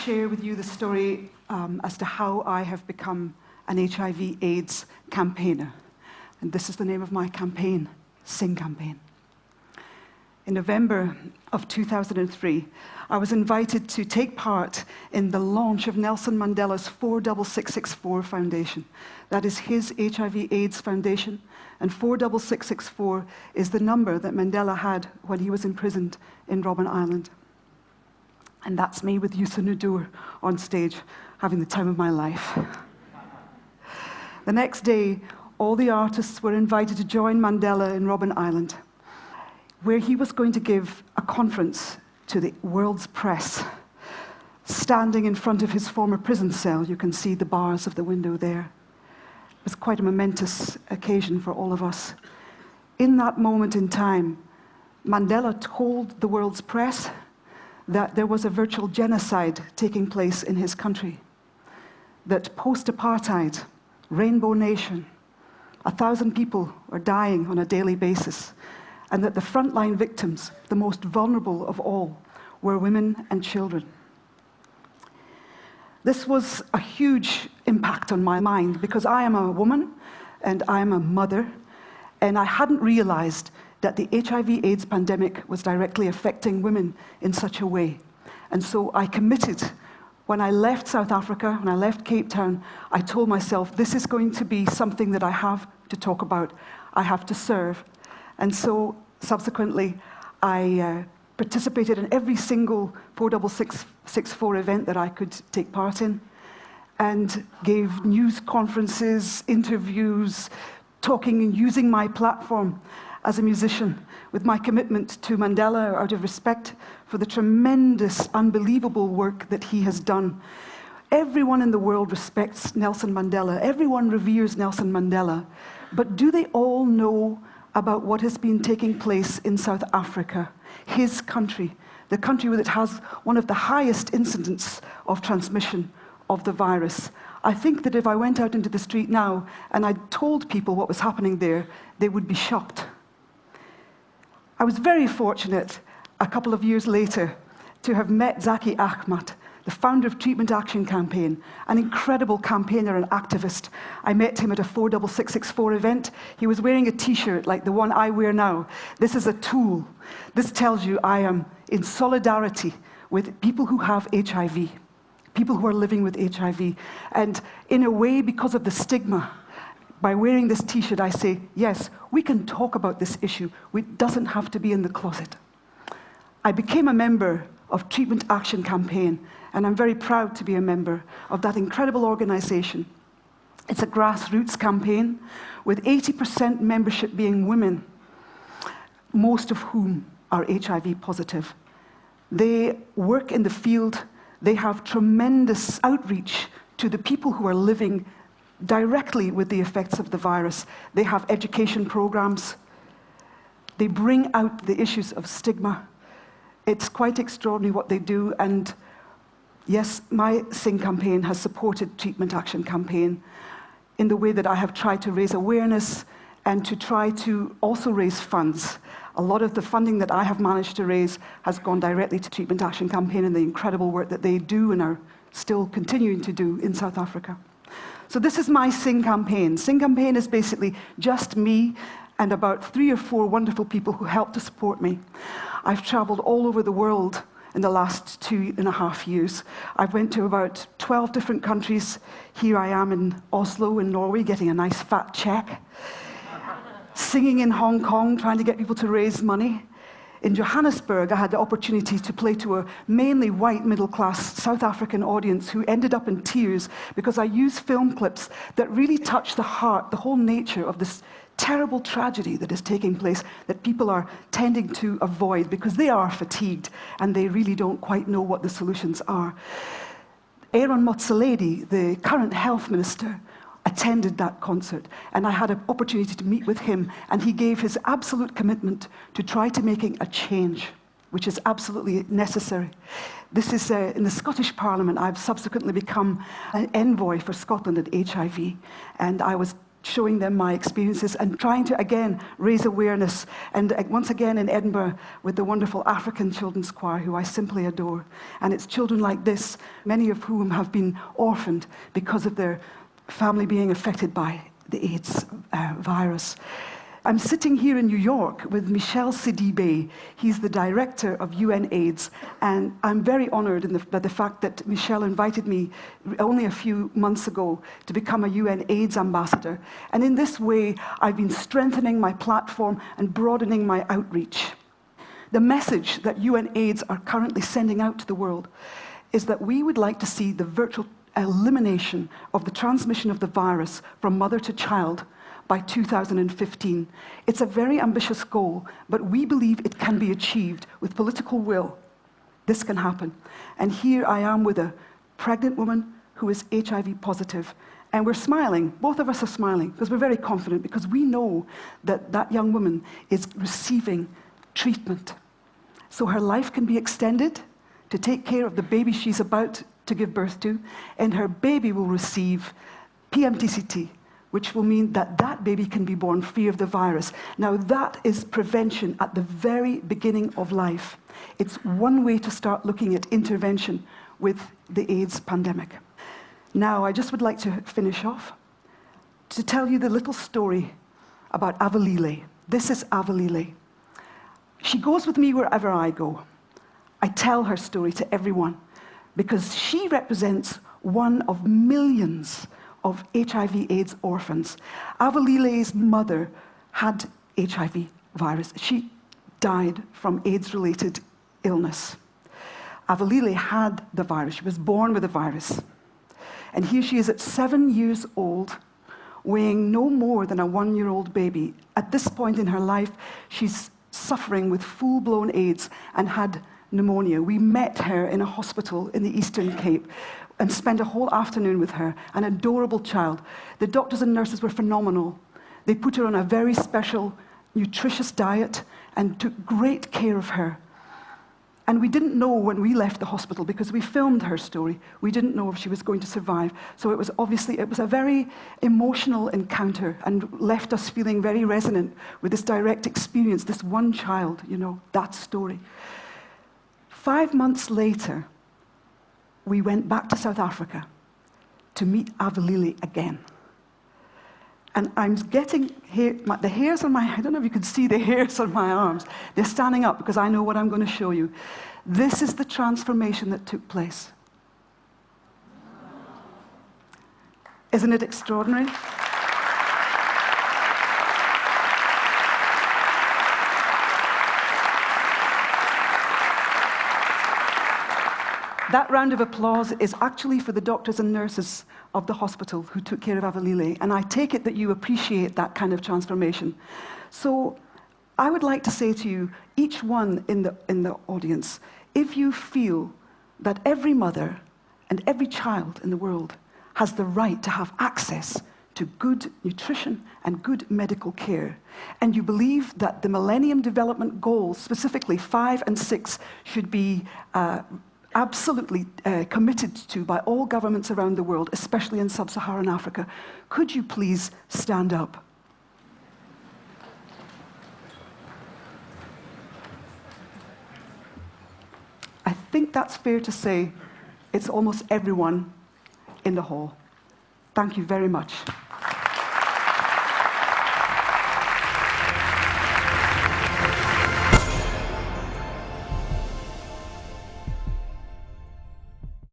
share with you the story as to how I have become an HIV/AIDS campaigner. And this is the name of my campaign, Sing Campaign. In November of 2003, I was invited to take part in the launch of Nelson Mandela's 46664 Foundation. That is his HIV/AIDS foundation, and 46664 is the number that Mandela had when he was imprisoned in Robben Island. And that's me with Youssou N'Dour on stage, having the time of my life. The next day, all the artists were invited to join Mandela in Robben Island, where he was going to give a conference to the world's press. Standing in front of his former prison cell, you can see the bars of the window there. It was quite a momentous occasion for all of us. In that moment in time, Mandela told the world's press that there was a virtual genocide taking place in his country, that post-apartheid, Rainbow Nation, 1,000 people are dying on a daily basis, and that the frontline victims, the most vulnerable of all, were women and children. This was a huge impact on my mind because I am a woman and I am a mother, and I hadn't realized that the HIV/AIDS pandemic was directly affecting women in such a way. And so I committed. When I left South Africa, when I left Cape Town, I told myself, this is going to be something that I have to talk about. I have to serve. And so subsequently, I participated in every single 46664 event that I could take part in, and gave news conferences, interviews, talking and using my platform as a musician, with my commitment to Mandela out of respect for the tremendous, unbelievable work that he has done. Everyone in the world respects Nelson Mandela. Everyone reveres Nelson Mandela. But do they all know about what has been taking place in South Africa, his country, the country that has one of the highest incidents of transmission of the virus? I think that if I went out into the street now and I told people what was happening there, they would be shocked. I was very fortunate a couple of years later to have met Zaki Ahmed, the founder of Treatment Action Campaign, an incredible campaigner and activist. I met him at a 46664 event. He was wearing a t-shirt like the one I wear now. This is a tool. This tells you I am in solidarity with people who have HIV, people who are living with HIV. And in a way, because of the stigma, by wearing this t-shirt, I say, yes, we can talk about this issue. It doesn't have to be in the closet. I became a member of Treatment Action Campaign, and I'm very proud to be a member of that incredible organization. It's a grassroots campaign with 80% membership being women, most of whom are HIV positive. They work in the field. They have tremendous outreach to the people who are living directly with the effects of the virus. They have education programs. They bring out the issues of stigma. It's quite extraordinary what they do, and yes, my Sing campaign has supported Treatment Action Campaign in the way that I have tried to raise awareness and to try to also raise funds. A lot of the funding that I have managed to raise has gone directly to Treatment Action Campaign and the incredible work that they do and are still continuing to do in South Africa. So this is my Sing campaign. Sing campaign is basically just me and about 3 or 4 wonderful people who help to support me. I've traveled all over the world in the last 2.5 years. I've went to about 12 different countries. Here I am in Oslo in Norway, getting a nice fat check. Singing in Hong Kong, trying to get people to raise money. In Johannesburg, I had the opportunity to play to a mainly white middle-class South African audience who ended up in tears because I used film clips that really touched the heart, the whole nature of this terrible tragedy that is taking place that people are tending to avoid because they are fatigued and they really don't quite know what the solutions are. Aaron Motsoaledi, the current health minister, attended that concert, and I had an opportunity to meet with him, and he gave his absolute commitment to try to making a change, which is absolutely necessary. This is in the Scottish Parliament. I've subsequently become an envoy for Scotland at HIV, and I was showing them my experiences and trying to, again, raise awareness. And once again in Edinburgh with the wonderful African Children's Choir, who I simply adore. And it's children like this, many of whom have been orphaned because of their family being affected by the AIDS virus. I'm sitting here in New York with Michel Sidibe. He's the director of UN AIDS, and I'm very honored by the fact that Michel invited me only a few months ago to become a UN AIDS ambassador. And in this way, I've been strengthening my platform and broadening my outreach. The message that UN AIDS are currently sending out to the world is that we would like to see the virtual elimination of the transmission of the virus from mother to child by 2015. It's a very ambitious goal, but we believe it can be achieved with political will. This can happen. And here I am with a pregnant woman who is HIV positive. And we're smiling, both of us are smiling, because we're very confident, because we know that that young woman is receiving treatment. So her life can be extended to take care of the baby she's about to give birth to, and her baby will receive PMTCT, which will mean that that baby can be born free of the virus. Now, that is prevention at the very beginning of life. It's one way to start looking at intervention with the AIDS pandemic. Now, I just would like to finish off to tell you the little story about Avalile. This is Avalile. She goes with me wherever I go. I tell her story to everyone because she represents one of millions of HIV/AIDS orphans. Avalile's mother had HIV virus. She died from AIDS-related illness. Avalile had the virus. She was born with the virus. And here she is at 7 years old, weighing no more than a 1-year-old baby. At this point in her life, she's suffering with full-blown AIDS and had pneumonia. We met her in a hospital in the Eastern Cape and spent a whole afternoon with her, an adorable child. The doctors and nurses were phenomenal. They put her on a very special, nutritious diet and took great care of her. And we didn't know when we left the hospital, because we filmed her story, we didn't know if she was going to survive. So it was a very emotional encounter and left us feeling very resonant with this direct experience, this one child, you know, that story. 5 months later, we went back to South Africa to meet Avalile again. And I'm getting the hairs on my, I don't know if you can see the hairs on my arms. They're standing up because I know what I'm going to show you. This is the transformation that took place. Isn't it extraordinary? That round of applause is actually for the doctors and nurses of the hospital who took care of Avalile, and I take it that you appreciate that kind of transformation. So I would like to say to you, each one in the audience, if you feel that every mother and every child in the world has the right to have access to good nutrition and good medical care, and you believe that the Millennium Development Goals, specifically 5 and 6, should be absolutely committed to by all governments around the world, especially in sub-Saharan Africa, could you please stand up? I think that's fair to say it's almost everyone in the hall. Thank you very much.